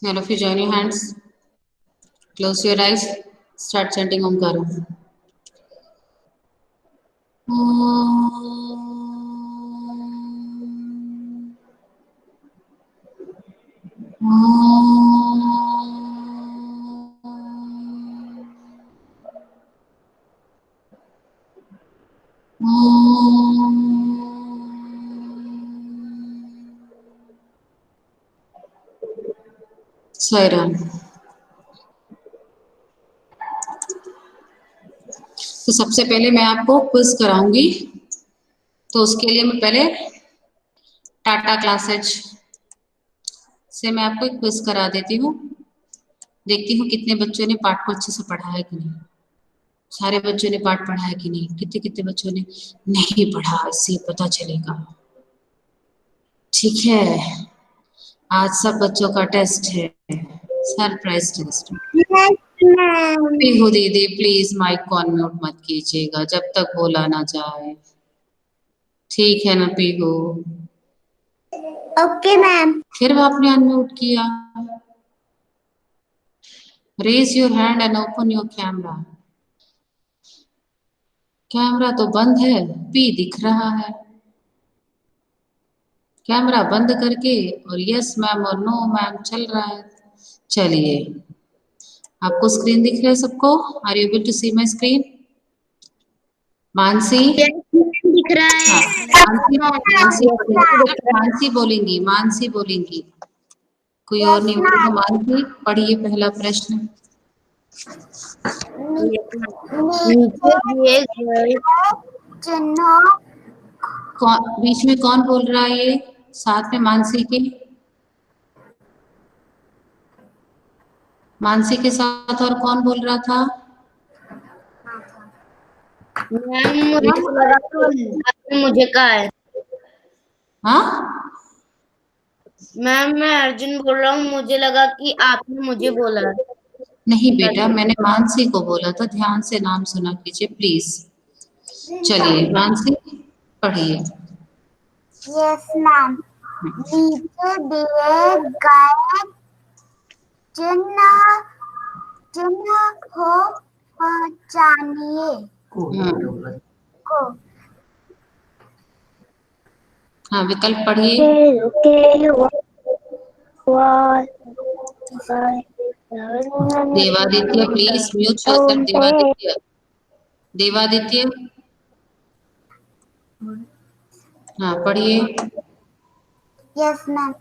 All of you join your hands, close your eyes, start chanting Omkaram. Sairam. तो सबसे पहले मैं आपको क्विज कराऊंगी, तो उसके लिए मैं पहले टाटा क्लासेज से मैं आपको एक क्विज करा देती हूँ। देखती हूँ कितने बच्चों ने पाठ को अच्छे से पढ़ा है कि नहीं। सारे बच्चों ने पाठ पढ़ा है कि नहीं, कितने कितने बच्चों ने नहीं पढ़ा, इससे पता चलेगा। ठीक है, आज सब बच्चों का टेस्ट है, सरप्राइज टेस्ट। पीहू दीदी प्लीज माइक को अनम्यूट मत कीजिएगा जब तक बोला ना जाए, ठीक है ना पीहू? Okay ma'am. फिर आपने अनम्यूट किया। Raise your hand and open your camera. Camera तो बंद है, पी दिख रहा है। कैमरा बंद करके और यस मैम और नो मैम चल रहा है। चलिए, आपको स्क्रीन दिख रहा है सबको? Are you able to see my screen? Mansi दिख रहा है। मानसी बोलेंगी, मानसी बोलेंगी, कोई और नहीं बोलेगा। मानसी पढ़िए पहला प्रश्न। नीचे दिए गए चिन्हों बीच में कौन बोल रहा है? ये साथ में मानसी के, मानसी के साथ और कौन बोल रहा था? मुझे कहा है। हाँ मैम मैं अर्जुन बोल रहा हूँ, मुझे लगा कि आपने मुझे बोला। नहीं बेटा, मैंने मानसी को बोला था, ध्यान से नाम सुना कीजिए प्लीज। चलिए मानसी पढ़िए। Yes ma'am. नीचे दिए गए चिन्ह को पहचानिए। को हाँ, विकल्प पढ़िए। Devaditya please mute yourself. Devaditya, Devaditya हाँ पढ़िए। Yes ma'am.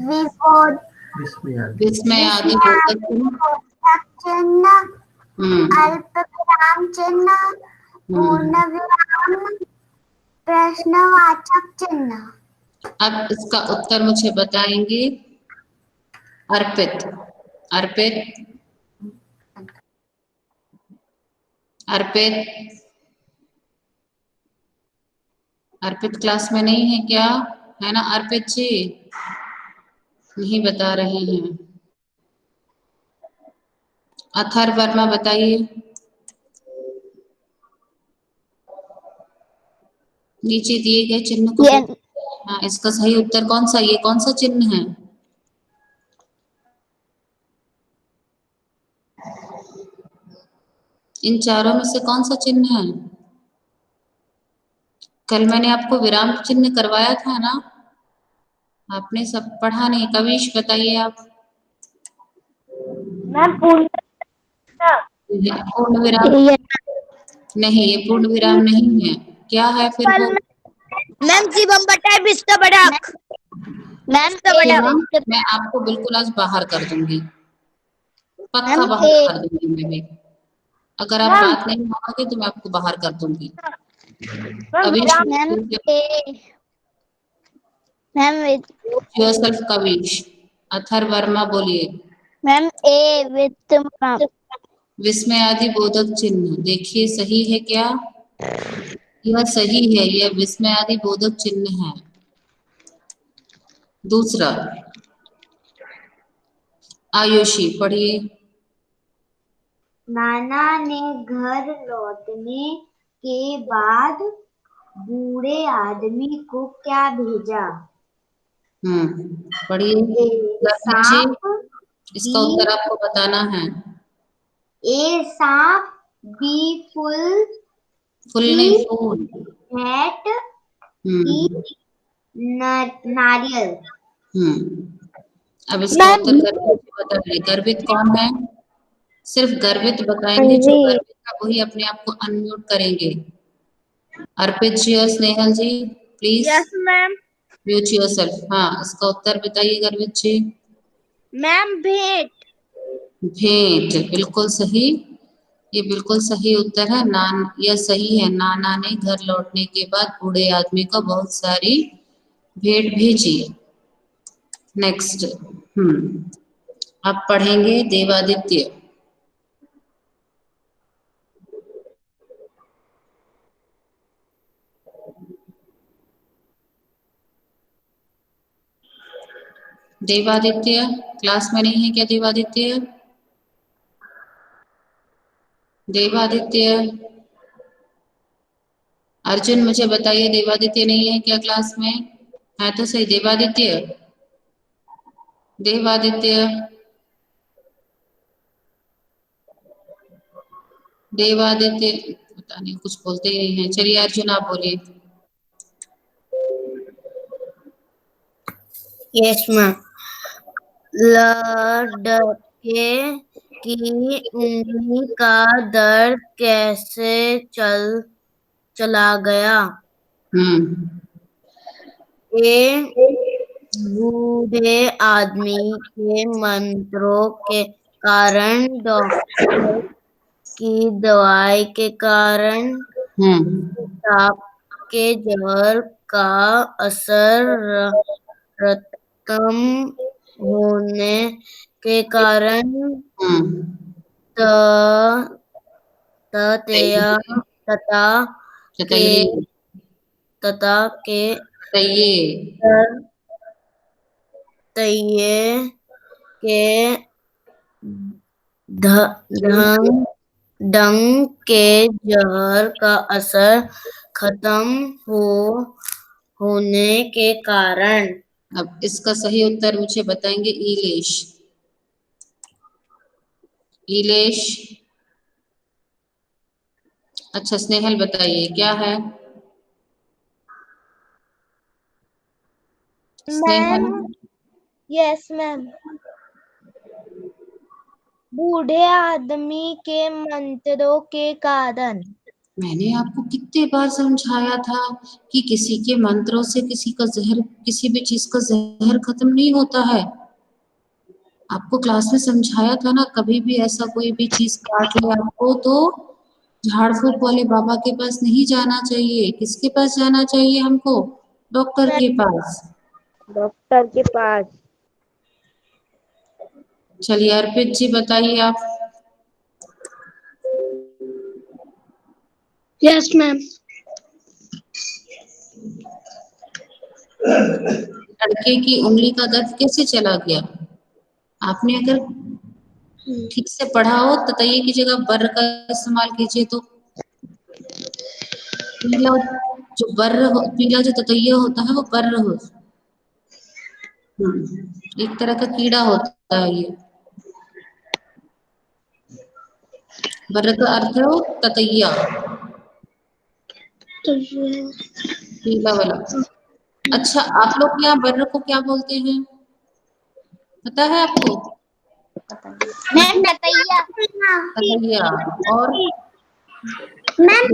विभोद विस्मय आदि बोधक चिन्ह, अल्प विराम चिन्ह, पूर्ण विराम, प्रश्नवाचक चिन्ह। अब इसका उत्तर मुझे बताएंगे अर्पित। अर्पित, अर्पित, अर्पित क्लास में नहीं है क्या? है ना अर्पित जी? नहीं बता रहे हैं। अथर्व वर्मा बताइए। नीचे दिए गए चिन्ह को हाँ, इसका सही उत्तर कौन सा? ये कौन सा चिन्ह है? इन चारों में से कौन सा चिन्ह है? कल मैंने आपको विराम चिन्ह करवाया था ना, आपने सब पढ़ा नहीं। कविश बताइए आप। मैम पूर्ण विराम नहीं, ये पूर्ण विराम नहीं है। क्या है फिर वो? मैम शिवम बटा बिस्ता बड़ा। मैम मैं आपको बिल्कुल आज बाहर कर दूंगी, पक्का बाहर कर दूंगी मैं भी। अगर आप बात नहीं मानोगे तो मैं आपको बाहर कर दूंगी। योरसेल्फ कविश। अथर्व वर्मा बोलिए। मैम ए वित्त विस्मय आदि बोधक चिन्ह देखिए सही है क्या? यह सही है, यह विस्मय आदि बोधक चिन्ह है। दूसरा आयुषी पढ़िए। नाना ने घर लौटने के बाद बूढ़े आदमी को क्या भेजा? पढ़िए। सांप, इसका उत्तर आपको बताना है। ए सांप, बी फुल, फुल सी नहीं, फूल। हैट, डी हम्म नारियल। अब इसका उत्तर गर्वित बताइए। गर्वित कौन है? सिर्फ गर्वित बताएंगे, जो गर्वित है वही अपने आप को अनम्यूट करेंगे। अर्पित जी और Snehal ji, please yes ma'am. Mute yourself. हाँ, इसका उत्तर बताइए गर्वित जी। मैम भेंट। भेंट, बिल्कुल सही। ये बिल्कुल सही उत्तर है। नान, यह सही है। नाना ने घर लौटने के बाद बूढ़े आदमी को बहुत सारी भेंट भेजी। नेक्स्ट, अब पढ़ेंगे देवादित्य। देवादित्य क्लास में नहीं है क्या? देवादित्य, देवादित्य, अर्जुन मुझे बताइए, देवादित्य नहीं है क्या क्लास में? है तो सही देवादित्य। देवादित्य, देवादित्य, पता नहीं कुछ बोलते ही नहीं है। चलिए अर्जुन आप बोलिए। Yes ma'am. लड़के की उंगली का दर्द कैसे चला गया? ए बूढ़े आदमी के मंत्रों के कारण, डॉक्टर की दवाई के कारण, सांप के जहर का असर, रत्न होने के कारण, ततया तथा के बताइए, तथा के बताइए। तये के ढंग डंग के जहर का असर खत्म होने के कारण। अब इसका सही उत्तर मुझे बताएंगे इलेश। इलेश, अच्छा स्नेहल बताइए क्या है? Snehal, yes ma'am. बूढ़े आदमी के मंत्रों के कारण। मैंने आपको कितने बार समझाया था कि किसी के मंत्रों से किसी का जहर, किसी भी चीज का जहर खत्म नहीं होता है। आपको क्लास में समझाया था ना, कभी भी ऐसा कोई भी चीज काट ले आपको तो झाड़ फूक वाले बाबा के पास नहीं जाना चाहिए। किसके पास जाना चाहिए हमको? डॉक्टर के पास। डॉक्टर के पास। चलिए अर्पित जी बताइए आप। Yes ma'am. लड़के की उंगली का दर्द कैसे चला गया? आपने अगर ठीक से पढ़ा हो, ततैये की जगह बर का इस्तेमाल कीजिए। तो पीला जो पीला जो ततैया होता है वो बर हो। एक तरह का कीड़ा होता है ये। बर का अर्थ है वो ततैया, पीला वाला। अच्छा, आप लोग यहाँ बर को क्या बोलते हैं, पता है आपको? मैम ततैया। ततैया। और मैम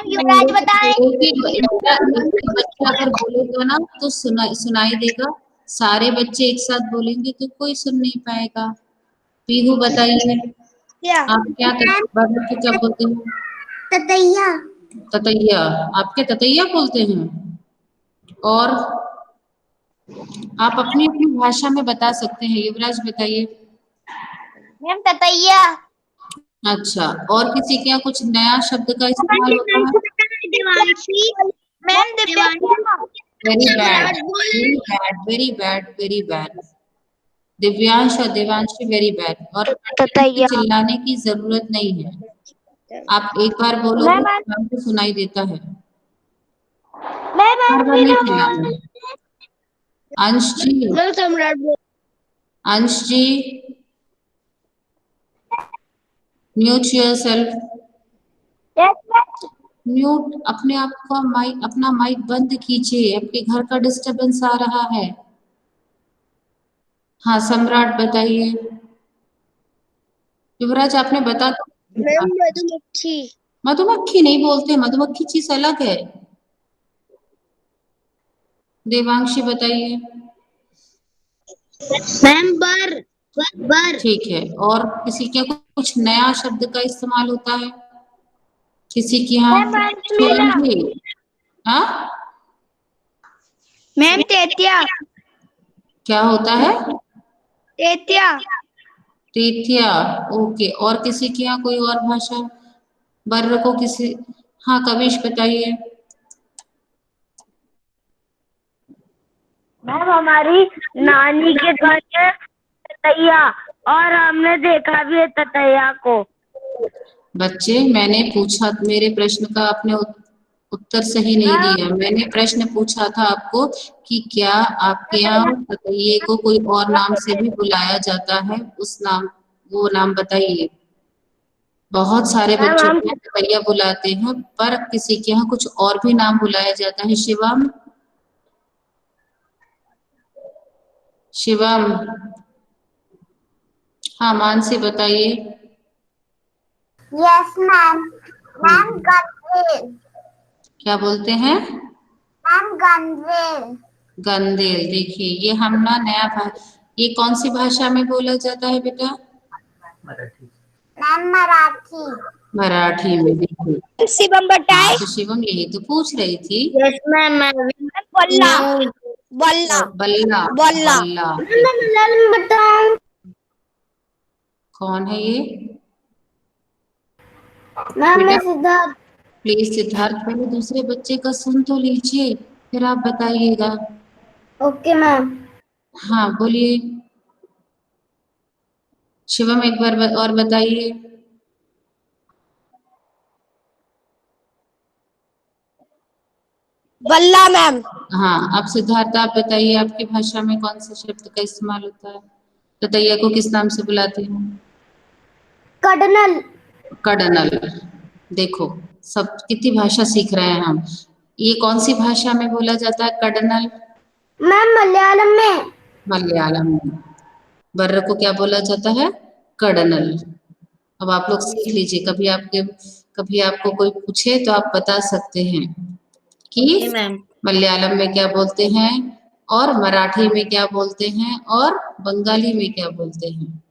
युवराज बताएं। एक ही बच्चा अगर बोलेगा ना तो सुनाई देगा। सारे बच्चे एक साथ बोलेंगे तो कोई सुन नहीं पाएगा। पीहू बताइए, आप क्या बर को क्या बोलते हैं? ततैया। ततैया। आप क्या ततैया बोलते हैं? और आप अपनी अपनी भाषा में बता सकते हैं। युवराज बताइए। मैम ततैया। अच्छा, और किसी के यहाँ कुछ नया शब्द का इस्तेमाल होता है? Devanshi. Ma'am Divyanshi. Very bad, very bad, very bad, very bad. Divyansh और देवांशी, वेरी बैड। और ततैया। चिल्लाने की जरूरत नहीं है। आप एक बार बोलोगे तो आपको सुनाई देता है। मैम बार बार नहीं चिल्लाना। अंश जी, सम्राट। अंश जी, म्यूट योरसेल्फ। म्यूट अपने आप का माइक, अपना माइक बंद कीजिए, आपके घर का डिस्टरबेंस आ रहा है। हाँ सम्राट बताइए। युवराज आपने बता तो। मैम मधुमक्खी। मधुमक्खी नहीं बोलते, मधुमक्खी चीज अलग है। देवांशी बताइए। मैम बर। बर। ठीक है, और किसी के कुछ नया शब्द का इस्तेमाल होता है किसी के यहाँ? शिवांगी, हाँ मैम तेतिया। क्या होता है? तेतिया। तेतिया। ओके, और किसी के यहाँ कोई और भाषा? बर्र को किसी, हाँ कविश बताइए। मैम हमारी नानी के घर में ततैया, और हमने देखा भी है ततैया को। बच्चे मैंने पूछा, मेरे प्रश्न का आपने उत्तर सही नहीं दिया। मैंने प्रश्न पूछा था आपको कि क्या आपके यहाँ ततैये को कोई और नाम से भी बुलाया जाता है, उस नाम, वो नाम बताइए। बहुत सारे बच्चों मैम को ततैया बुलाते हैं, पर किसी के यहाँ कुछ और भी नाम बुलाया जाता है। शिवम, शिवम, हाँ मानसी बताइए। Yes ma'am. मैम गंधेल। क्या बोलते हैं? मैम गंधेल। गंदेल। देखिए ये हम ना ये कौन सी भाषा में बोला जाता है बेटा? मैम मराठी। मराठी में। देखिए, शिवम हाँ बताए। तो शिवम यही तो पूछ रही थी। Yes ma'am. बल्ला। बल्ला। बल्ला। बल्ला। बल्ला। मैम बताऊं। कौन है ये मैम बेटा? मैं सिद्धार्थ। प्लीज सिद्धार्थ, पहले दूसरे बच्चे का सुन तो लीजिए, फिर आप बताइएगा। Okay ma'am. हाँ बोलिए। शिवम एक बार और बताइए। बल्ला मैम। हाँ अब सिद्धार्थ आप बताइए, आपकी भाषा में कौन से शब्द का इस्तेमाल होता है? ततैया को किस नाम से बुलाते हैं? कर्नल। कर्नल। देखो, सब कितनी भाषा सीख रहे हैं हम। ये कौन सी भाषा में बोला जाता है कर्नल? मैम मलयालम में। मलयालम में। बर्र को क्या बोला जाता है? कर्नल। अब आप लोग सीख लीजिए, कभी आपको कोई पूछे तो आप बता सकते हैं कि ओके मैम। मलयालम में क्या बोलते हैं, और मराठी में क्या बोलते हैं, और बंगाली में क्या बोलते हैं।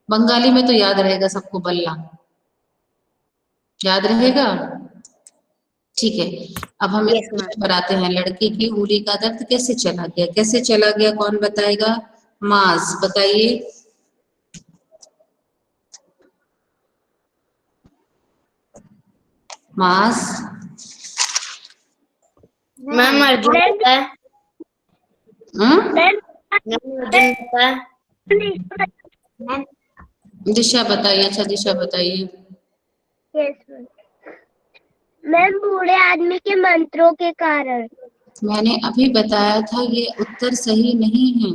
बंगाली में तो याद रहेगा सबको, बल्ला याद रहेगा। ठीक है, अब हम इस यस मैम। क्वेश्चन पर आते हैं। लड़के की उंगली का दर्द कैसे चला गया? कैसे चला गया, कौन बताएगा? मास बताइए। मास। मैम अर्जुन होता है। हम्म? मैम अर्जुन होता है। मैम। दिशा बताइए। अच्छा दिशा बताइए। Yes ma'am. मैम बूढ़े आदमी के मंत्रों के कारण। मैंने अभी बताया था ये उत्तर सही नहीं है।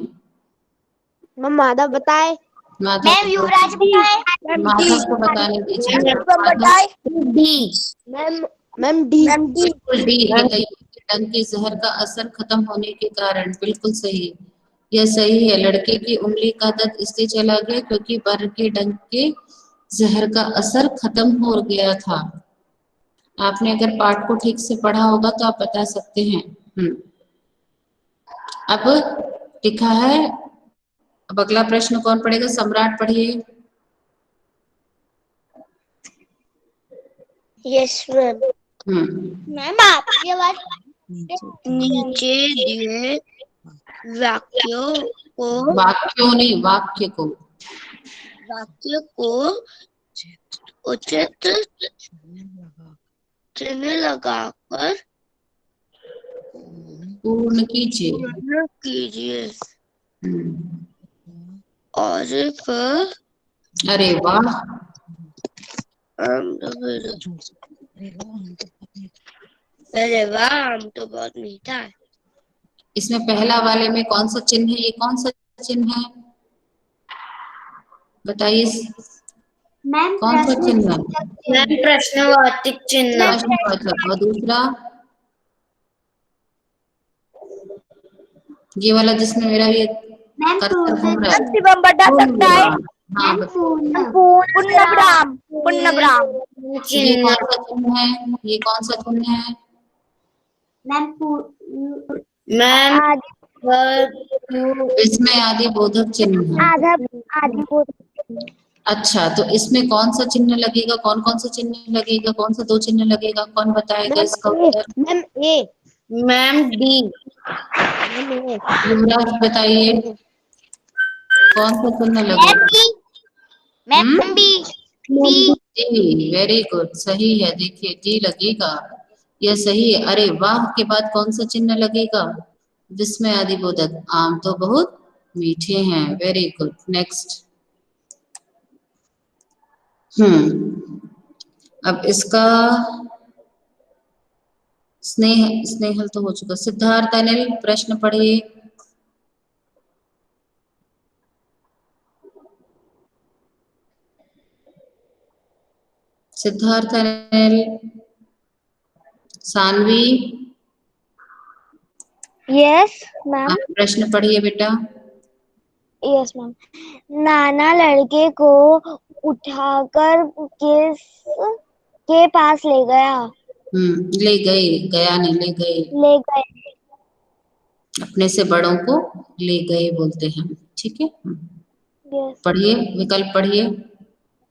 मैम माधव बताए। मैम माधव, युवराज बताए। Ma'am D. माधव को बताने दीजिए। मैम माधव, बताए। D. Ma'am. Ma'am D. Ma'am D. बिल्कुल डी, ततैया के डंक के जहर का असर खत्म होने के कारण। बिल्कुल सही, यह सही है। लड़के की उंगली का दर्द इसलिए चला गया क्योंकि बर के डंक के जहर का असर खत्म हो गया था। आपने अगर पाठ को ठीक से पढ़ा होगा तो आप बता सकते हैं। अब लिखा है, अब अगला प्रश्न कौन पढ़ेगा? सम्राट पढ़िए। Yes ma'am. हम्म। मैम आपकी आवाज। नीचे दिए वाक्यों को। वाक्यों नहीं, वाक्य को। वाक्य को उचित चिन्ह लगाकर पूर्ण कीजिए। पूर्ण कीजिए। हम्म। और फिर अरे वाह, अरे वाह, आम तो बहुत मीठा है। इसमें पहला वाले में कौन सा चिन्ह है? ये कौन सा चिन्ह है? बताइए मैम कौन सा चिन्ह है? मैम प्रश्नवाचक चिन्ह। प्रश्नवाचक। और दूसरा ये वाला जिसमें मेरा ये कर्सर घूम रहा है, शिवम बता सकता है। हाँ पुण्यब्राह्म पुण्यब्राह्म ये कौन सा चिन्ह है? ये कौन सा चिन्ह है? मैम इसमें आदि बोधक चिन्ह है। आधा आधी बोल। अच्छा, तो इसमें कौन सा चिन्ह लगेगा? कौन कौन सा चिन्ह लगेगा? कौन सा दो चिन्ह लगेगा? कौन बताएगा इसका उत्तर? Ma'am A. Ma'am D. Yuvraj बताइए कौन सा चिन्ह लगेगा? Ma'am B. बी। जी, वेरी गुड, सही है। देखिए जी लगेगा, यह सही है। अरे वाह के बाद कौन सा चिन्ह लगेगा? विस्मय आदि बोधक। आम तो बहुत मीठे हैं। Very good, next. अब इसका स्नेह स्नेहल तो हो चुका। सिद्धार्थ अनिल प्रश्न पढ़िए। सिद्धार्थ अनिल। सानवी। Yes ma'am. आप प्रश्न पढ़िए बेटा। Yes ma'am. नाना लड़के को उठाकर किस के पास ले गया? ले गए, गया नहीं, ले गए। ले गए। अपने से बड़ों को ले गए बोलते हैं, ठीक है। यस। पढ़िए, विकल्प पढ़िए।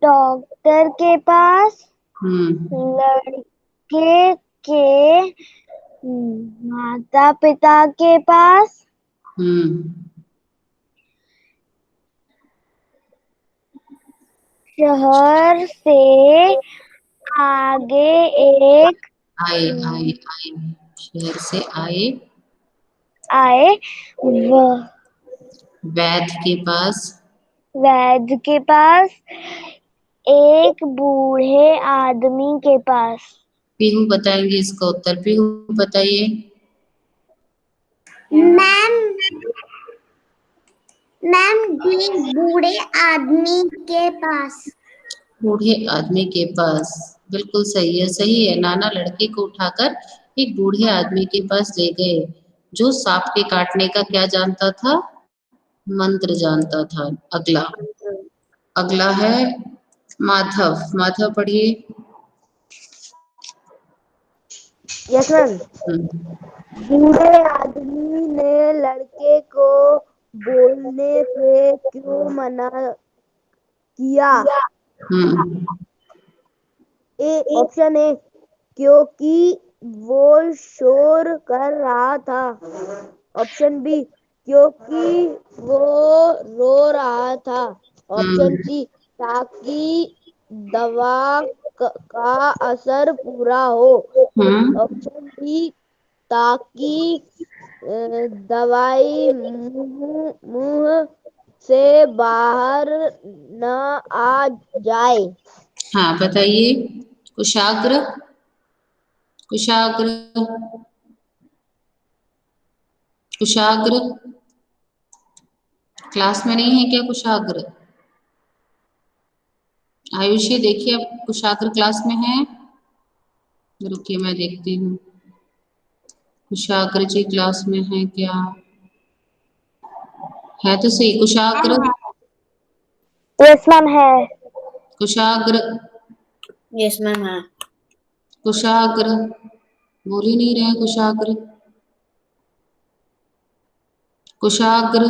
डॉक्टर के पास, हम्म लड़के के माता पिता के पास, हम्म शहर से आगे एक आए आए आए, शहर से आए। आए वैद्य के पास। वैद्य के पास, एक बूढ़े आदमी के पास। पीहू बताएंगे इसका उत्तर। पीहू बताइए। मैम मैम डी, बूढ़े आदमी के पास। बूढ़े आदमी के पास, बिल्कुल सही है, सही है। नाना लड़के को उठाकर एक बूढ़े आदमी के पास ले गए, जो सांप के काटने का क्या जानता था? मंत्र जानता था। अगला, अगला है माधव। माधव पढ़िए। Yes ma'am. बूढ़े आदमी ने लड़के को बोलने से क्यों मना किया? ऑप्शन ए, क्योंकि वो शोर कर रहा था। ऑप्शन बी, क्योंकि वो रो रहा था। ऑप्शन सी, ताकि दवा का असर पूरा हो। ऑप्शन डी, ताकि दवाई मुंह से बाहर न आ जाए। हाँ बताइए। कुशाग्र, कुशाग्र, कुशाग्र क्लास में नहीं है क्या? कुशाग्र, आयुषी देखिए, अब कुशाग्र क्लास में है? रुकिए मैं देखती हूँ, कुशाग्र जी क्लास में है क्या? है तो सही, कुशाग्र। यस मैम है। कुशाग्र, यस मैम है। कुशाग्र बोल ही नहीं रहे। कुशाग्र, कुशाग्र,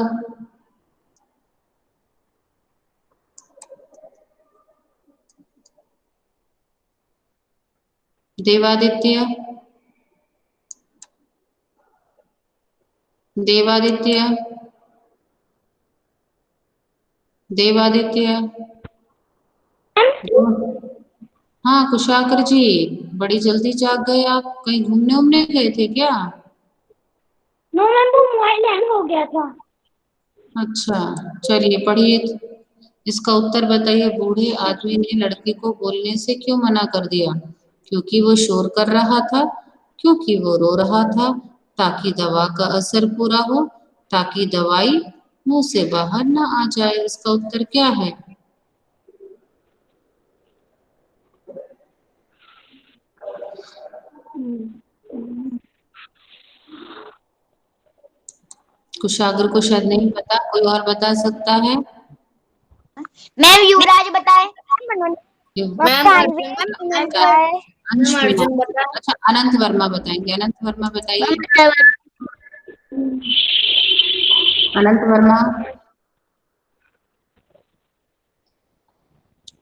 देवादित्य, देवादित्य, देवादित्य। हाँ कुशाग्र जी, बड़ी जल्दी जाग गए आप। कहीं घूमने उमने गए थे क्या? नो मैम, वो मोबाइल हैंग हो गया था। अच्छा, चलिए पढ़िए। इसका उत्तर बताइए। बूढ़े आदमी ने लड़के को बोलने से क्यों मना कर दिया? क्योंकि वो शोर कर रहा था, क्योंकि वो रो रहा था, ताकि दवा का असर पूरा हो, ताकि दवाई मुंह से बाहर ना आ जाए। इसका उत्तर क्या है? कुशाग्र को शायद नहीं पता, कोई और बता सकता है? मैम युवराज बताए। अंश अच्छा अनंत वर्मा बताएंगे। अनंत वर्मा बताइए। अनंत वर्मा,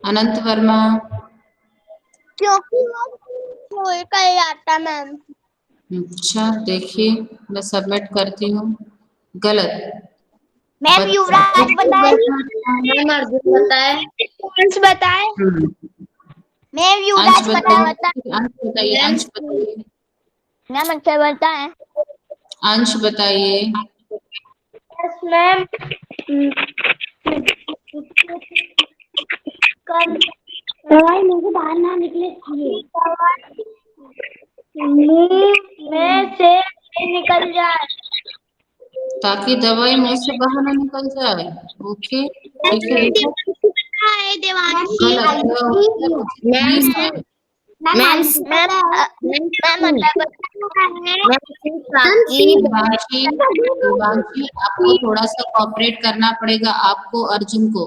अनंत वर्मा। क्योंकि वो कल आता मैम। अच्छा देखिए, मैं सबमिट करती हूँ। गलत। मैम युवराज बताए। मैम अर्जुन बताए। अंश बताए। मैम युवराज बताए। अंश बताइए। अंश बताइए। मैम अच्छा बताए। अंश बताइए। मैम कल दवाई मुझे बाहर ना निकले मुंह में से निकल जाए, ताकि दवाई मुंह से बाहर ना निकल जाए। ओके ठीक है बेटा। देवांशी आपको थोड़ा सा कोऑपरेट करना पड़ेगा, आपको अर्जुन को।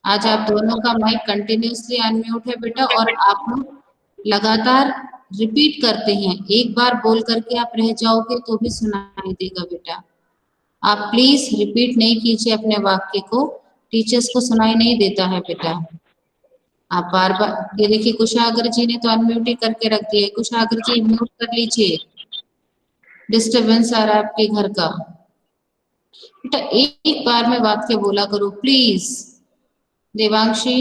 आज आप दोनों का माइक कंटिन्यूअसली अनम्यूट है बेटा, और आप लोग लगातार रिपीट करते हैं। एक बार बोल करके आप रह जाओगे तो भी सुनाई देगा बेटा। आप प्लीज रिपीट नहीं कीजिए अपने वाक्य को, टीचर्स को सुनाई नहीं देता है बेटा। आप बार बार, ये देखिए कुशाग्र जी ने तो अनम्यूट ही करके रख दिया है। कुशाग्र जी म्यूट कर लीजिए, डिस्टरबेंस आ रहा है आपके घर का। बेटा एक बार में वाक्य बोला करो प्लीज। देवांशी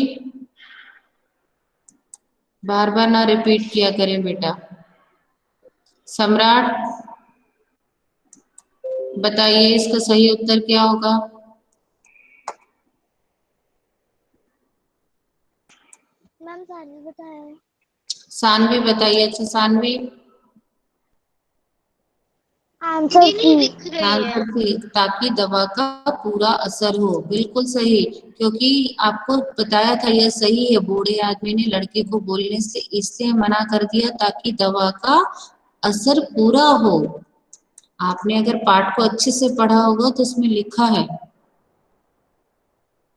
बार बार ना रिपीट किया करें बेटा। सम्राट बताइए इसका सही उत्तर क्या होगा? मैम सानवी बताए। सानवी बताइए। अच्छा सानवी, आंसर ताकि दवा का पूरा असर हो। बिल्कुल सही, क्योंकि आपको बताया था यह सही है। बूढ़े आदमी ने लड़के को बोलने से इसलिए मना कर दिया ताकि दवा का असर पूरा हो। आपने अगर पाठ को अच्छे से पढ़ा होगा तो उसमें लिखा है।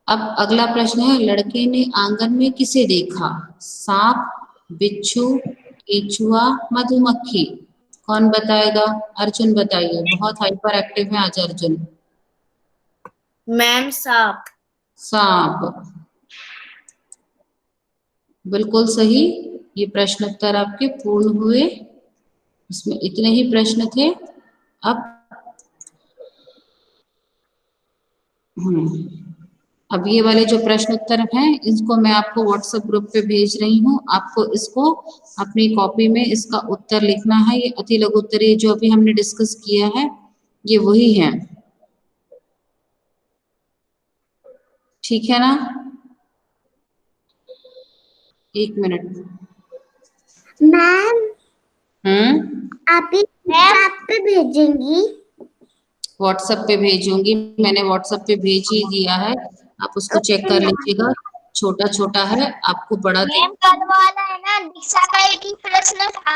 अब अगला प्रश्न है, लड़के ने आंगन में किसे देखा? सांप, बिच्छू, केचुआ, मधुमक्खी। कौन बताएगा? अर्जुन बताइए, बहुत हाइपर एक्टिव है आज अर्जुन। मैम सांप। सांप बिल्कुल सही। ये प्रश्न उत्तर आपके पूर्ण हुए। इसमें इतने ही प्रश्न थे। अब अब ये वाले जो प्रश्न उत्तर हैं इसको मैं आपको व्हाट्सएप ग्रुप पे भेज रही हूँ। आपको इसको अपनी कॉपी में इसका उत्तर लिखना है। ये अति लघु उत्तरीय जो अभी हमने डिस्कस किया है ये वही है, ठीक है ना? एक मिनट मैम आप व्हाट्सएप पे भेजेंगी? व्हाट्सएप पे भेजूंगी, मैंने व्हाट्सएप पे भेज ही दिया है। आप उसको चेक कर लीजिएगा। छोटा छोटा है, आपको बड़ा मैम कल वाला है ना, दीक्षा का एक ही प्रश्न था।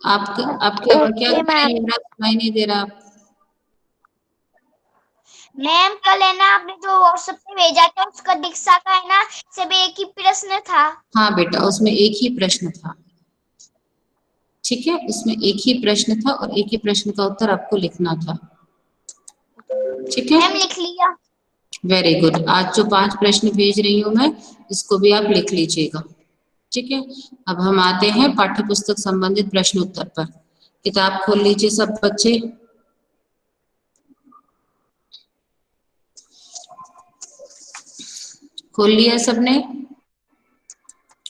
आपके आपके क्या सुनाई नहीं दे रहा? मैम कल है ना आपने जो व्हाट्सएप पे भेजा था उसका दीक्षा का है ना सब एक ही प्रश्न था। हाँ बेटा उसमें एक ही प्रश्न था, ठीक है? उसमें एक ही प्रश्न था और एक ही प्रश्न का उत्तर आपको लिखना था, ठीक है? मैम लिख लिया। Very good. आज जो 5 प्रश्न भेज रही हूँ मैं, इसको भी आप लिख लीजिएगा, ठीक है? अब हम आते हैं पाठ्य पुस्तक संबंधित प्रश्न उत्तर पर। किताब खोल लीजिए सब बच्चे। खोल लिया सबने?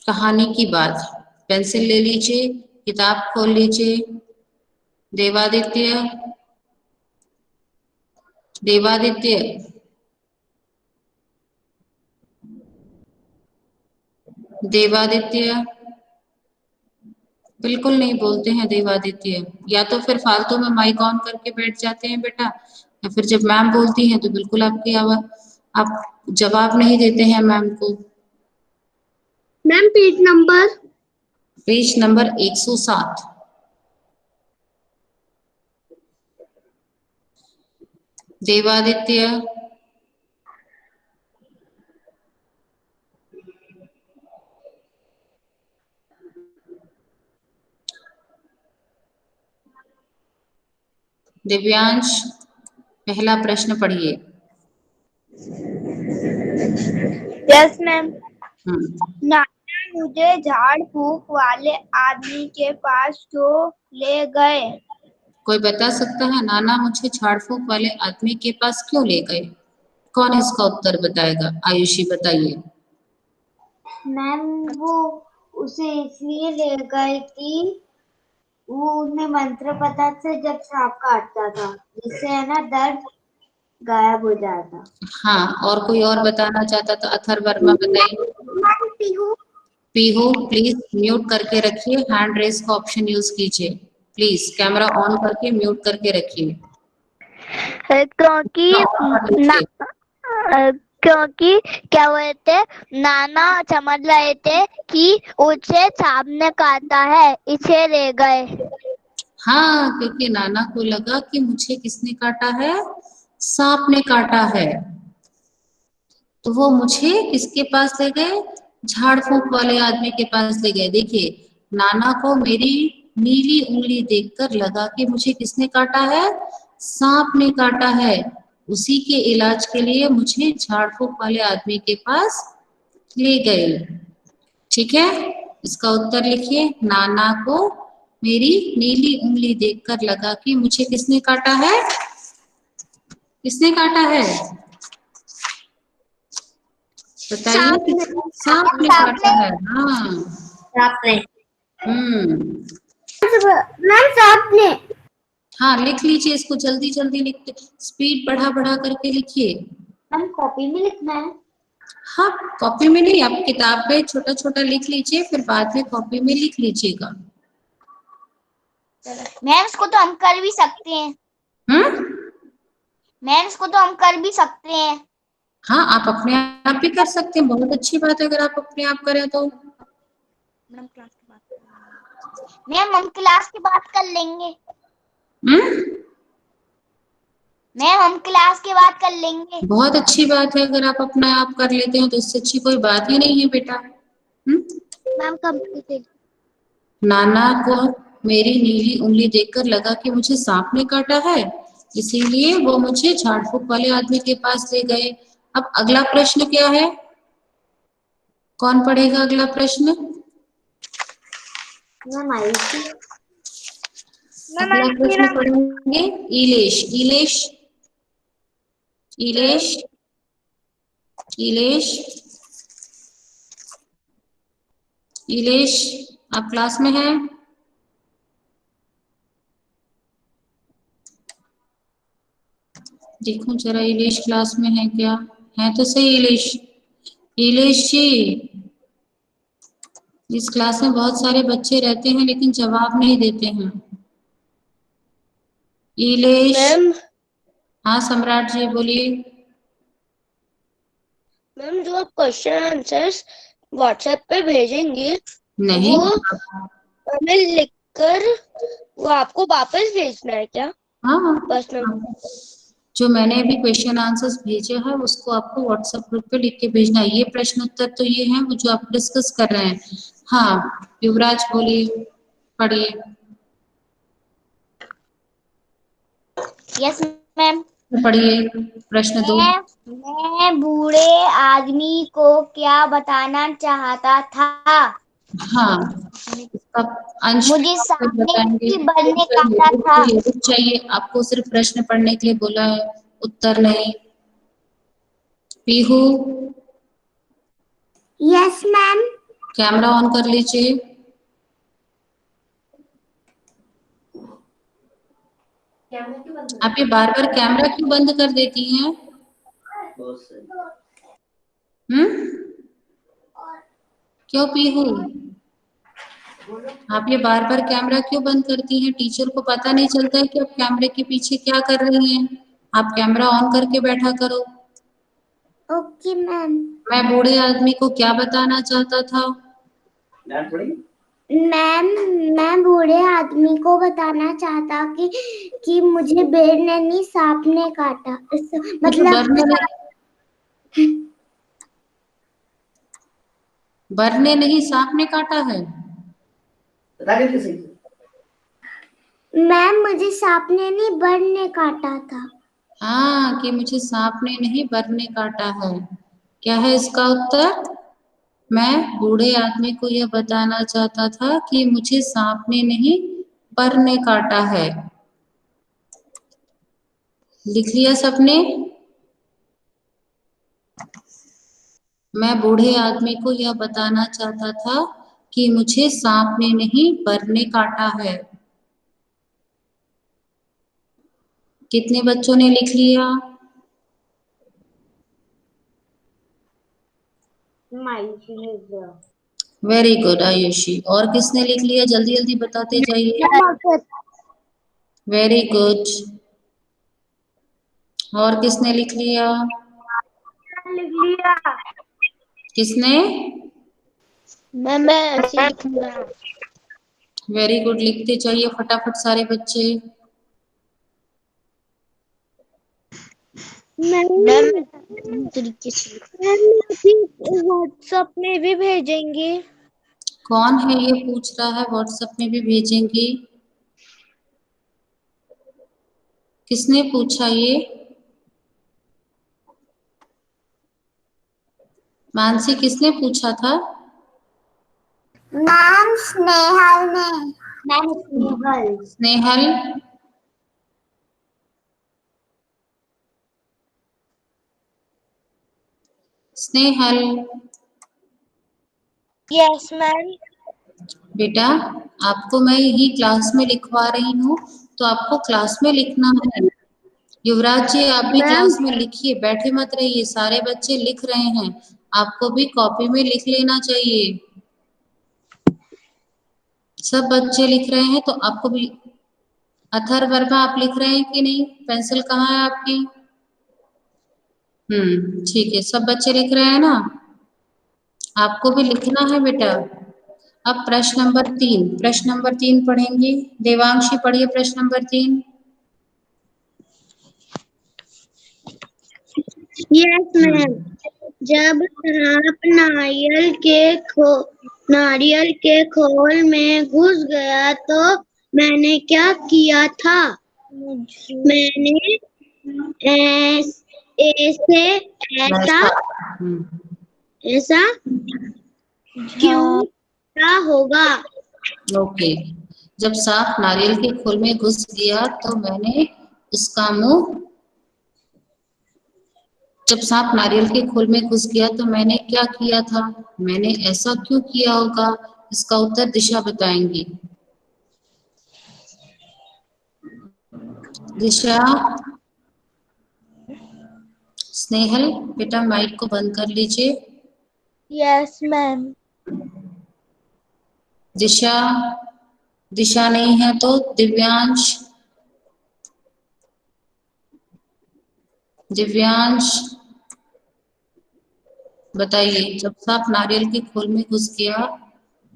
कहानी की बात। पेंसिल ले लीजिए, किताब खोल लीजिए। देवादित्य, देवादित्य, देवादित्य बिल्कुल नहीं बोलते हैं देवादित्य। या तो फिर फालतू में माइक ऑन करके बैठ जाते हैं बेटा, या फिर जब मैम बोलती हैं तो बिल्कुल आपकी आवाज, आप जवाब नहीं देते हैं मैम को। Ma'am page number page number 107। Devaditya, Divyansh, पहला प्रश्न पढ़िए। Yes ma'am. हम्म, नाना मुझे झाड़ फूक वाले आदमी के पास क्यों ले गए? कोई बता सकता है नाना मुझे झाड़ फूक वाले आदमी के पास क्यों ले गए? कौन इसका उत्तर बताएगा? आयुषी बताइए। मैम वो उसे इसलिए ले गए कि वो उन्हें मंत्र पता था जब सांप काटता था, जिससे है ना दर्द गायब हो जाता। हाँ, और कोई और बताना चाहता तो अथर्ववर्मा बताइए। पीहू। पीहू प्लीज म्यूट करके रखिए, हैंड रेस का ऑप्शन यूज कीजिए। प्लीज कैमरा ऑन करके म्यूट करके रखिए। क्योंकि क्या बोलते, नाना समझ रहे थे कि उसे सांप ने काटा है, इसे ले गए। हाँ, क्योंकि नाना को लगा कि मुझे किसने काटा है? सांप ने काटा है। तो वो मुझे किसके पास ले गए? झाड़ फूक वाले आदमी के पास ले गए। देखिए, नाना को मेरी नीली उंगली देखकर लगा कि मुझे किसने काटा है? सांप ने काटा है। उसी के इलाज के लिए मुझे झाड़ फूक वाले आदमी के पास ले गए। ठीक है, इसका उत्तर लिखिए। नाना को मेरी नीली उंगली देखकर लगा कि मुझे किसने काटा है? किसने काटा है? बताइए। सांप ने काटा है। हाँ, सांप ने। मैम सांप ने। हाँ, लिख लीजिए इसको, जल्दी जल्दी लिखते, स्पीड बढ़ा बढ़ा करके लिखिए। मैम कॉपी में लिखना है? हाँ, कॉपी में नहीं, आप किताब पे छोटा छोटा लिख लीजिए, फिर बाद में कॉपी में लिख लीजिएगा। मैम इसको तो हम कर भी सकते हैं। मैम इसको तो हम कर भी सकते हैं। हाँ, आप अपने आप भी कर सकते हैं, बहुत अच्छी बात है अगर आप अपने आप करें तो। मैम हम क्लास की बात कर लेंगे। मैम हम क्लास के बाद कर लेंगे। बहुत अच्छी बात है, अगर आप अपना आप कर लेते हो तो इससे अच्छी कोई बात ही नहीं है बेटा। Ma'am completed. नाना को मेरी नीली उंगली देखकर लगा कि मुझे सांप ने काटा है, इसीलिए वो मुझे झाड़ फूक वाले आदमी के पास ले गए। अब अगला प्रश्न क्या है? कौन पढ़ेगा अगला प्रश्न? अगला प्रश्न पढ़ेंगे इलेश। इलेश, इलेश, इलेश, इलेश, आप क्लास में हैं? देखो जरा इलेश क्लास में है क्या? है तो सही इलेश। इलेश जी, इस क्लास में बहुत सारे बच्चे रहते हैं लेकिन जवाब नहीं देते हैं। इलेश। मैम। हाँ सम्राट जी बोलिए। मैम जो आप क्वेश्चन आंसर्स व्हाट्सएप पे भेजेंगे, नहीं, वो हमें लिखकर वो आपको वापस भेजना है क्या? हाँ, पर्सनल। जो मैंने अभी क्वेश्चन आंसर्स भेजे हैं उसको आपको व्हाट्सएप ग्रुप पे लिख के भेजना है। ये प्रश्न उत्तर तो ये हैं वो जो आप डिस्कस कर रहे हैं। हाँ, युवराज बोलिए, पढ़िए। Yes ma'am. पढ़िए प्रश्न 2। मैं बूढ़े आदमी को क्या बताना चाहता था? हाँ, इसका अंश मुझे सामने बताएंगे। बनने काटा था। रुक चाहिए, आपको सिर्फ प्रश्न पढ़ने के लिए बोला है, उत्तर नहीं। Pihu. Yes ma'am. Camera on कर लीजिए। आप ये बार बार कैमरा क्यों बंद कर देती हैं? क्यों पीहू? आप ये बार बार कैमरा क्यों बंद करती हैं? टीचर को पता नहीं चलता है कि आप कैमरे के पीछे क्या कर रही हैं? आप कैमरा ऑन करके बैठा करो। Okay ma'am. मैं बूढ़े आदमी को क्या बताना चाहता था? मैम, मैं बूढ़े आदमी को बताना चाहता कि मुझे भेड़ ने नहीं सांप ने काटा, मतलब बरने नहीं सांप ने काटा है। मैम, मुझे सांप ने नहीं बर्ड ने काटा था। हाँ, कि मुझे सांप ने नहीं बर ने काटा है। क्या है इसका उत्तर? मैं बूढ़े आदमी को यह बताना चाहता था कि मुझे सांप ने नहीं पर ने काटा है। लिख लिया सबने? मैं बूढ़े आदमी को यह बताना चाहता था कि मुझे सांप ने नहीं पर ने काटा है। कितने बच्चों ने लिख लिया? Very good Ayushi. और किसने लिख लिया? जल्दी जल्दी बताते जाइए। Very good. और किसने लिख लिया? लिख लिया। किसने? मैं ऐसे लिख लिया। वेरी गुड, लिखते जाइए फटाफट सारे बच्चे। मैम, तरीके से व्हाट्सएप में भी भेजेंगे। कौन है ये पूछ रहा है? व्हाट्सएप में भी भेजेंगे? किसने पूछा ये? मानसी, किसने पूछा था? मैम, स्नेहल ने। Ma'am, Snehal. Snehal. Snehal. Yes ma'am. बेटा, आपको मैं यही क्लास में लिखवा रही हूँ, तो आपको क्लास में लिखना है। युवराज जी, आप भी क्लास में लिखिए, बैठे मत रहिए। सारे बच्चे लिख रहे हैं, आपको भी कॉपी में लिख लेना चाहिए। सब बच्चे लिख रहे हैं तो आपको भी। अथर्ववर्मा, आप लिख रहे हैं कि नहीं? पेंसिल कहाँ है आपकी? ठीक है, सब बच्चे लिख रहे हैं ना? आपको भी लिखना है बेटा। अब प्रश्न नंबर 3 पढ़ेंगे। देवांशी, पढ़िए प्रश्न नंबर 3। Yes ma'am. जब सांप नारियल के खोल में घुस गया तो मैंने क्या किया था? मैंने ऐसा क्यों क्या होगा? ओके। जब सांप नारियल के खोल में घुस गया तो मैंने उसका मुंह जब सांप नारियल के खोल में घुस गया तो मैंने क्या किया था? मैंने ऐसा क्यों किया होगा? इसका उत्तर दिशा बताएंगी। दिशा। स्नेहल, बेटा माइक को बंद कर लीजिए। Yes ma'am. दिशा। दिशा नहीं है तो दिव्यांश। दिव्यांश, बताइए, जब सांप नारियल के खोल में घुस गया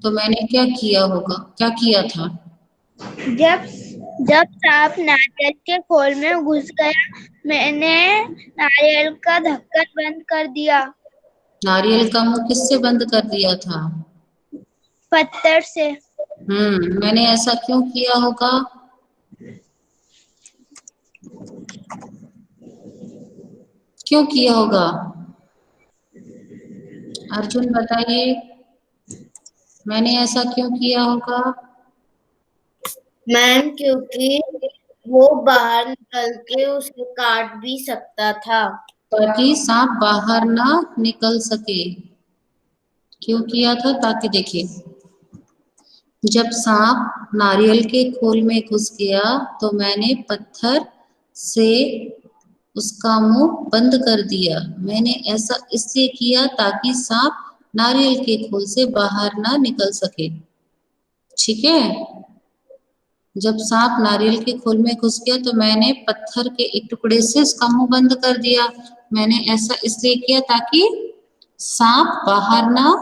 तो मैंने क्या किया होगा? क्या किया था? जब जब सांप नारियल के खोल में घुस गया, मैंने नारियल का ढक्कन बंद कर दिया। नारियल का मुंह किससे बंद कर दिया था? पत्थर से। मैंने ऐसा क्यों किया होगा? क्यों किया होगा? अर्जुन, बताइए, मैंने ऐसा क्यों किया होगा? मैम, क्योंकि वो बाहर निकल के उसे काट भी सकता था। ताकि सांप बाहर ना निकल सके। क्यों किया था? ताकि देखिए, जब सांप नारियल के खोल में घुस गया तो मैंने पत्थर से उसका मुंह बंद कर दिया। मैंने ऐसा इसलिए किया ताकि सांप नारियल के खोल से बाहर ना निकल सके। ठीक है? जब सांप नारियल के खोल में घुस गया तो मैंने पत्थर के एक टुकड़े से उसका मुंह बंद कर दिया। मैंने ऐसा इसलिए किया ताकि सांप बाहर ना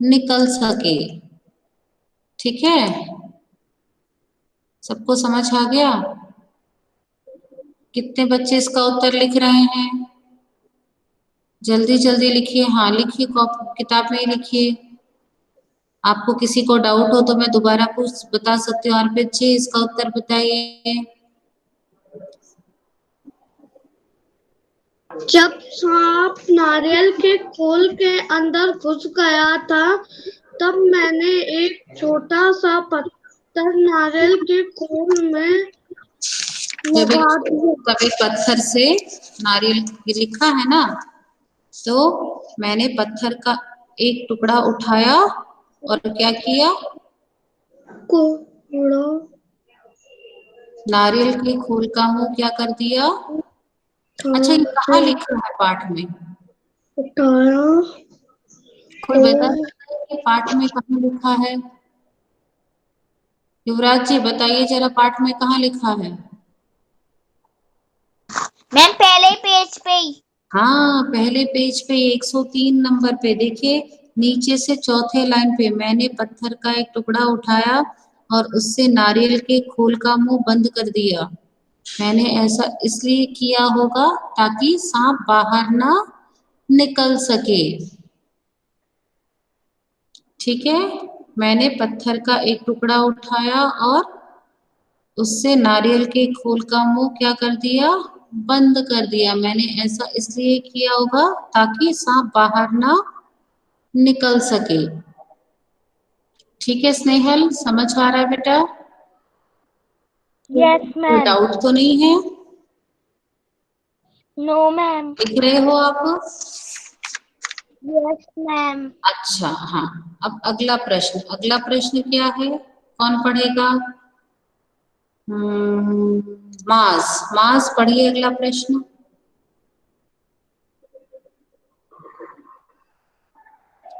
निकल सके। ठीक है, सबको समझ आ गया? कितने बच्चे इसका उत्तर लिख रहे हैं? जल्दी जल्दी लिखिए। हाँ लिखिए, किताब में ही लिखिए। आपको किसी को डाउट हो तो मैं दोबारा पूछ बता सकती हूँ। अर्पित जी इसका उत्तर बताइए। जब सांप नारियल के खोल के अंदर घुस गया था, तब मैंने एक छोटा सा पत्थर नारियल के खोल में लगा दिया। कभी पत्थर से नारियल लिखा है ना, तो मैंने पत्थर का एक टुकड़ा उठाया और क्या किया? कोड़ा नारियल के खोल का मुंह क्या कर दिया? अच्छा ये कहाँ लिखा है पाठ में? उठाया। कोई बता सकता है कि पाठ में कहाँ लिखा है? युवराज जी बताइए जरा, पाठ में कहाँ लिखा है? मैम पहले पेज पे ही। हाँ पहले पेज पे 103 नंबर पे देखिए, नीचे से चौथे लाइन पे, मैंने पत्थर का एक टुकड़ा उठाया और उससे नारियल के खोल का मुंह बंद कर दिया। मैंने ऐसा इसलिए किया होगा ताकि सांप बाहर ना निकल सके। ठीक है, मैंने पत्थर का एक टुकड़ा उठाया और उससे नारियल के खोल का मुंह क्या कर दिया? बंद कर दिया। मैंने ऐसा इसलिए किया होगा ताकि सांप बाहर ना निकल सके। ठीक है स्नेहल, समझ आ रहा है बेटा? यस कोई मैम। डाउट तो नहीं है? No ma'am. लिख रहे हो आप? Yes ma'am. अच्छा हाँ, अब अगला प्रश्न, अगला प्रश्न क्या है, कौन पढ़ेगा? मास, मास पढ़िए अगला प्रश्न।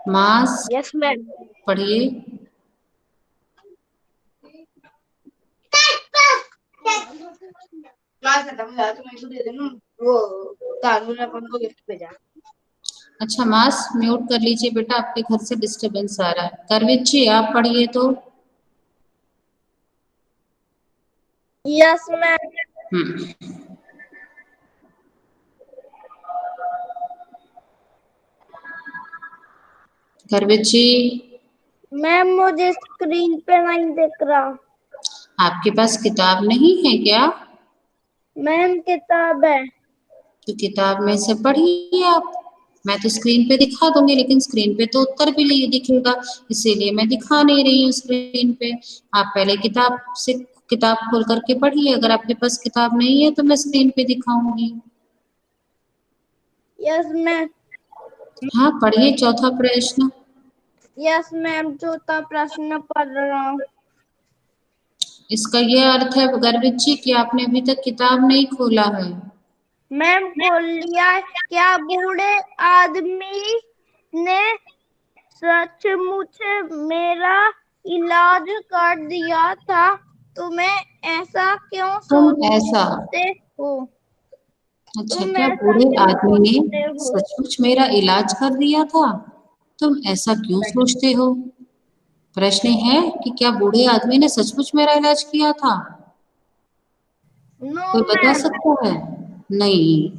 मास यस मैम। पढ़िए। क्लास खत्म हो जाए तो मैं इसको दे देना, वो तानू ने अपन को गिफ्ट भेजा। अच्छा मास म्यूट कर लीजिए बेटा, आपके घर से डिस्टरबेंस आ रहा है। करवित जी आप पढ़िए तो। Yes ma'am. हम्म करवित जी। मैम मुझे स्क्रीन पे नहीं दिख रहा। आपके पास किताब नहीं है क्या? मैम किताब है। तो किताब में से पढ़िए आप। मैं तो स्क्रीन पे दिखा दूंगी, लेकिन स्क्रीन पे तो उत्तर भी नहीं दिखेगा, इसीलिए मैं दिखा नहीं रही हूँ स्क्रीन पे। आप पहले किताब से किताब खोल करके पढ़िए। अगर आपके पास किताब नहीं है तो मैं स्क्रीन पे दिखाऊंगी। Yes ma'am. हाँ पढ़िए चौथा प्रश्न। यस मैम चौथा प्रश्न पढ़ रहा हूँ। इसका यह अर्थ है गर्वित जी कि आपने अभी तक किताब नहीं खोला है। मैम खोल लिया है। क्या बूढ़े आदमी ने सचमुच मेरा इलाज कर दिया था? तुम्हें ऐसा क्यों तुम ऐसा, सोचते हो? अच्छा तुम क्या ऐसा बूढ़े क्यों आदमी ने सोचते हो? सचमुच मेरा इलाज कर दिया था? तुम ऐसा क्यों सोचते हो? प्रश्न है कि क्या बूढ़े आदमी ने सचमुच मेरा इलाज किया था? नो कोई बता मैम। सकता है? नहीं।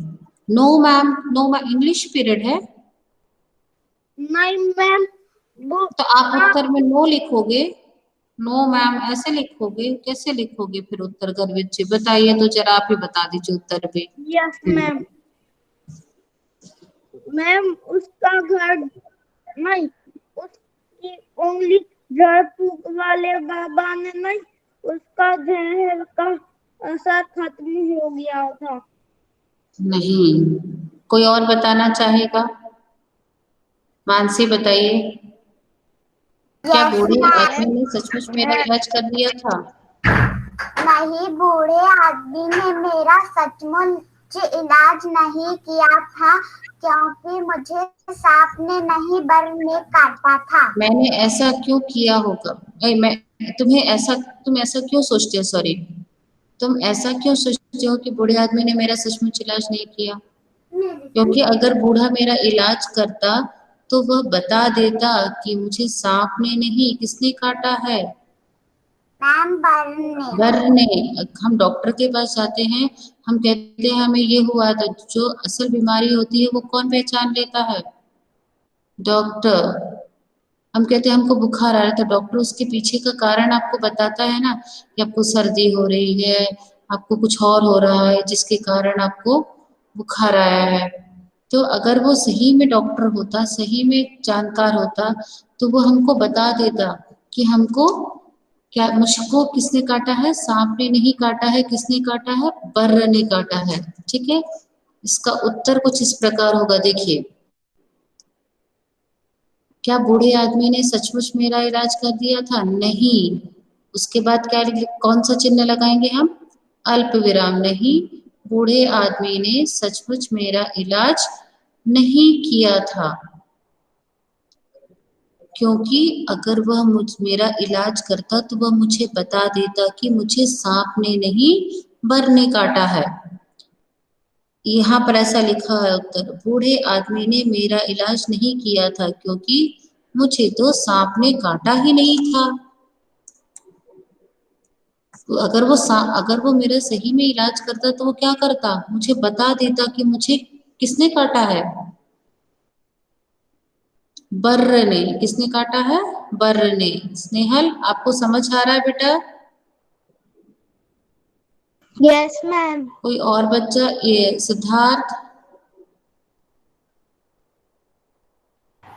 No ma'am, no ma'am English period है। नहीं मैम। वो तो आप उत्तर में नो लिखोगे? नो मैम ऐसे लिखोगे? कैसे लिखोगे फिर उत्तर? गर्वित जी बताइए तो जरा, आप ही बता दीजिए उत्तर भी। Yes ma'am. मैम उसका घर नहीं, उसकी उंगली झाड़ फूक वाले बाबा ने नहीं, उसका जहर का असर खत्म हो गया था। नहीं, कोई और बताना चाहेगा? मानसी बताइए, क्या यस बूढ़े आदमी मैम। ने सचमुच मेरा इलाज कर दिया था? नहीं, बूढ़े आदमी ने मेरा सचमुच इलाज नहीं किया था, क्योंकि मुझे सांप ने नहीं बल्कि काटा था। मैंने ऐसा क्यों किया होगा? मैं तुम ऐसा क्यों सोचते हो? सॉरी, तुम ऐसा क्यों सोचते हो कि बूढ़े आदमी ने मेरा सचमुच इलाज नहीं किया? क्योंकि अगर बूढ़ा मेरा इलाज करता तो वह बता देता कि मुझे सांप ने नहीं, किसने काटा है? मैम बर्न बर ने। हम डॉक्टर के पास जाते हैं, हम कहते हैं हमें ये हुआ, तो जो असल बीमारी होती है वो कौन पहचान लेता है? डॉक्टर। हम कहते हैं हमको बुखार आ रहा है, तो डॉक्टर उसके पीछे का कारण आपको बताता है ना, कि आपको सर्दी हो रही है, आपको कुछ और हो रहा है जिसके कारण आपको बुखार आया है। तो अगर वो सही में डॉक्टर होता, सही में जानकार होता, तो वो हमको बता देता कि हमको क्या, मुझको किसने काटा है? सांप ने नहीं काटा है, किसने काटा है? बर्र ने काटा है। ठीक है, इसका उत्तर कुछ इस प्रकार होगा, देखिए। क्या बूढ़े आदमी ने सचमुच मेरा इलाज कर दिया था? नहीं। उसके बाद क्या कौन सा चिन्ह लगाएंगे हम? अल्प विराम। नहीं, बूढ़े आदमी ने सचमुच मेरा इलाज नहीं किया था, क्योंकि अगर वह मेरा इलाज करता तो वह मुझे बता देता कि मुझे सांप ने नहीं, बर ने काटा है। यहाँ पर ऐसा लिखा है उत्तर, बूढ़े आदमी ने मेरा इलाज नहीं किया था क्योंकि मुझे तो सांप ने काटा ही नहीं था। तो अगर वो मेरा सही में इलाज करता तो वो क्या करता? मुझे बता देता कि मुझे किसने काटा है? बर्र ने। किसने काटा है? बर्र ने। स्नेहल, आपको समझ आ रहा है बेटा? Yes ma'am. कोई और बच्चा? ये सिद्धार्थ,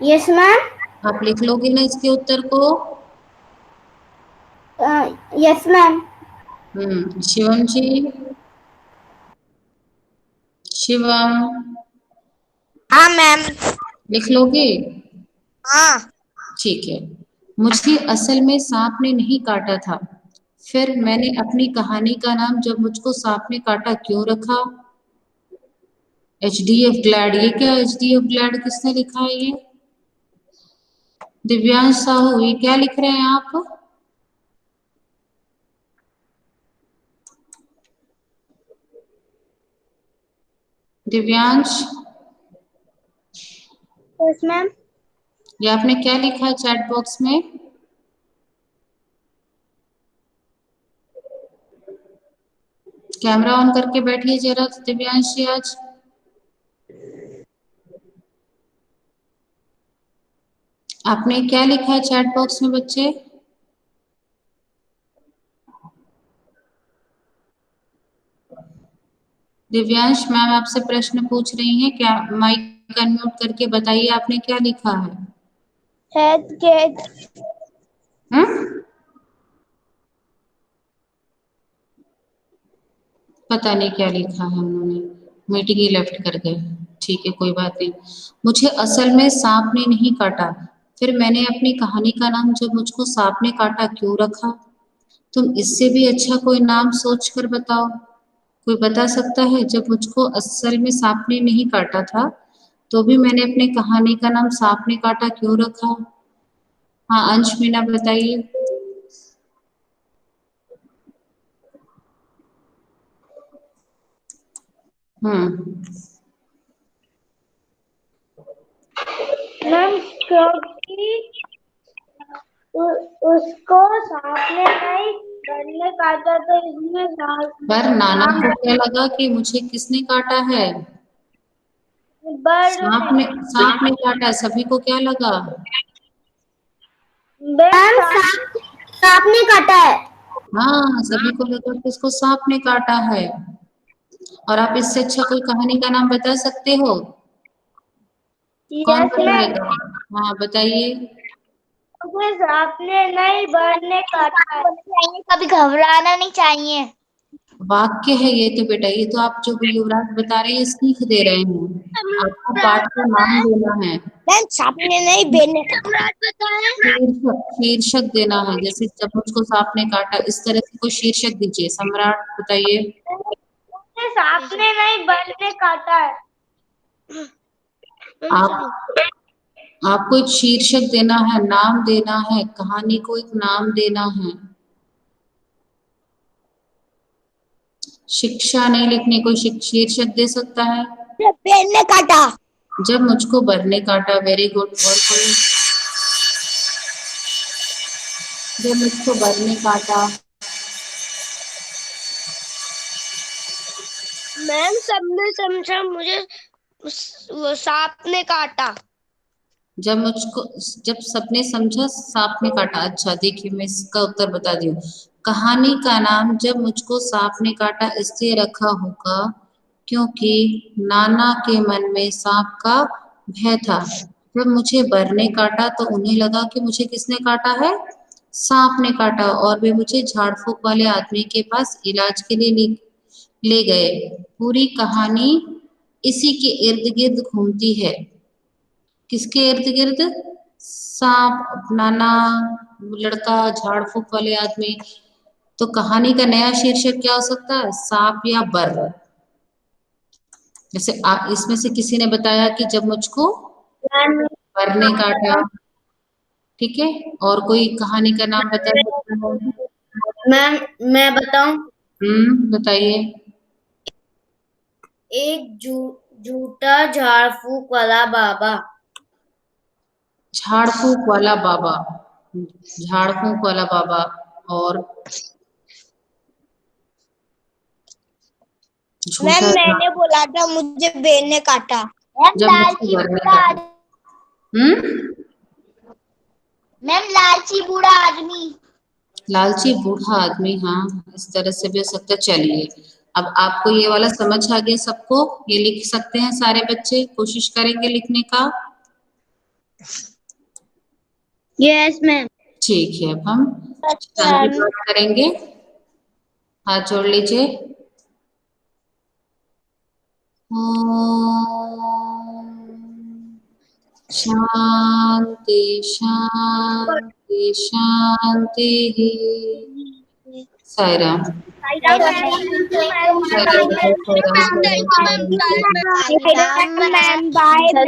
यस मैम। आप लिख लोगे ना इसके उत्तर को? Yes ma'am. शिवम जी, शिवम, हाँ मैम। लिख लोगे? हाँ। ठीक है। मुझे असल में सांप ने नहीं काटा था, फिर मैंने अपनी कहानी का नाम जब मुझको सांप ने काटा क्यों रखा? HDF glad. ये क्या HDF ग्लैड किसने लिखा है? ये दिव्यांश साहू, ये क्या लिख रहे हैं आप? Divyansh, yes ma'am. ये आपने क्या लिखा है चैट बॉक्स में? कैमरा ऑन करके बैठिए जरा दिव्यांश जी आज। आपने क्या लिखा है चैट बॉक्स में बच्चे? दिव्यांश, मैम आपसे प्रश्न पूछ रही हैं, क्या माइक अनम्यूट करके बताइए आपने क्या लिखा है? Head cake. हम्म? पता नहीं क्या लिखा है उन्होंने, मीटिंग ही लेफ्ट कर गए। ठीक है, कोई बात नहीं। मुझे असल में सांप ने नहीं काटा, फिर मैंने अपनी कहानी का नाम जब मुझको सांप ने काटा क्यों रखा? तुम इससे भी अच्छा कोई नाम सोच कर बताओ। कोई बता सकता है? जब मुझको असल में सांप ने नहीं काटा था, तो भी मैंने अपनी कहानी का नाम सांप ने काटा क्यों रखा? हाँ, अंश मीना बताइए। हम्म, मैम क्योंकि उसको सांप ने नहीं डर ने काटा, तो इसमें पर नाना नाम को क्या लगा कि मुझे किसने काटा है? बर्ड सांप ने, सांप ने काटा, सभी को क्या लगा? मैम सांप ने काटा है। हाँ, सभी को लगा कि इसको सांप ने काटा है। और आप इससे अच्छा कोई कहानी का नाम बता सकते हो? कौन यस मैम। बताएगा? हाँ, बताइए। मुझे सांप ने नहीं बर्ड ने काटा है। कभी घबराना नहीं चाहिए। वाक्य है ये तो बेटा, ये तो आप जो युवराज बता रहे हैं सीख दे रहे हैं, आपको पाठ का नाम देना है। मैम सांप ने नहीं बेर ने काटा। शीर्षक, शीर्षक देना है, जैसे जब मुझको सांप ने काटा, इस तरह से कोई शीर्षक दीजिए। सम्राट बताइए। मुझे सांप ने नहीं बर्ड ने काटा है। आप आपको एक शीर्षक देना है, नाम देना है, कहानी को एक नाम देना है। शिक्षा नहीं लिखनी, कोई शीर्षक दे सकता है? बेर ने काटा। जब मुझको बर ने काटा, वेरी गुड। और कोई? जब मुझको बर ने काटा। मैम सबने समझा मुझे वो सांप ने काटा। जब सबने समझा सांप ने काटा। अच्छा देखिए, मैं इसका उत्तर बता दी हूँ। कहानी का नाम जब मुझको सांप ने काटा इसलिए रखा होगा क्योंकि नाना के मन में सांप का भय था। जब मुझे बर ने काटा तो उन्हें लगा कि मुझे किसने काटा है, सांप ने काटा, और वे मुझे झाड़ फूक वाले आदमी के पास इलाज के लिए ले गए। पूरी कहानी इसी के इर्द गिर्द घूमती है। किसके इर्द गिर्द? सांप, नाना, लड़का, झाड़ फूक वाले आदमी। तो कहानी का नया शीर्षक क्या हो सकता है? सांप या बर। जैसे आप इसमें से किसी ने बताया कि जब मुझको बर ने काटा, ठीक है। और कोई कहानी का नाम बता सकता है? मैम मैं बताऊं? बताइए। एक झूठा झाड़ फूक वाला बाबा। झाड़ फूक वाला बाबा। झाड़ फूक वाला बाबा। और मैम झूठा मैंने बोला था मुझे बेल ने काटा। जब मुझको बर ने काटा। मैम लालची बूढ़ा आदमी। लालची बूढ़ा आदमी, हाँ इस तरह से भी हो सकता है। चलिए, अब आपको ये वाला समझ आ गया सबको? ये लिख सकते हैं सारे बच्चे? कोशिश करेंगे लिखने का? Yes ma'am. ठीक है, अब हम शांति पाठ करेंगे। हाथ जोड़ लीजिए। ओम शांति शांति शांति। साई राम। साई राम। Ma'am bye.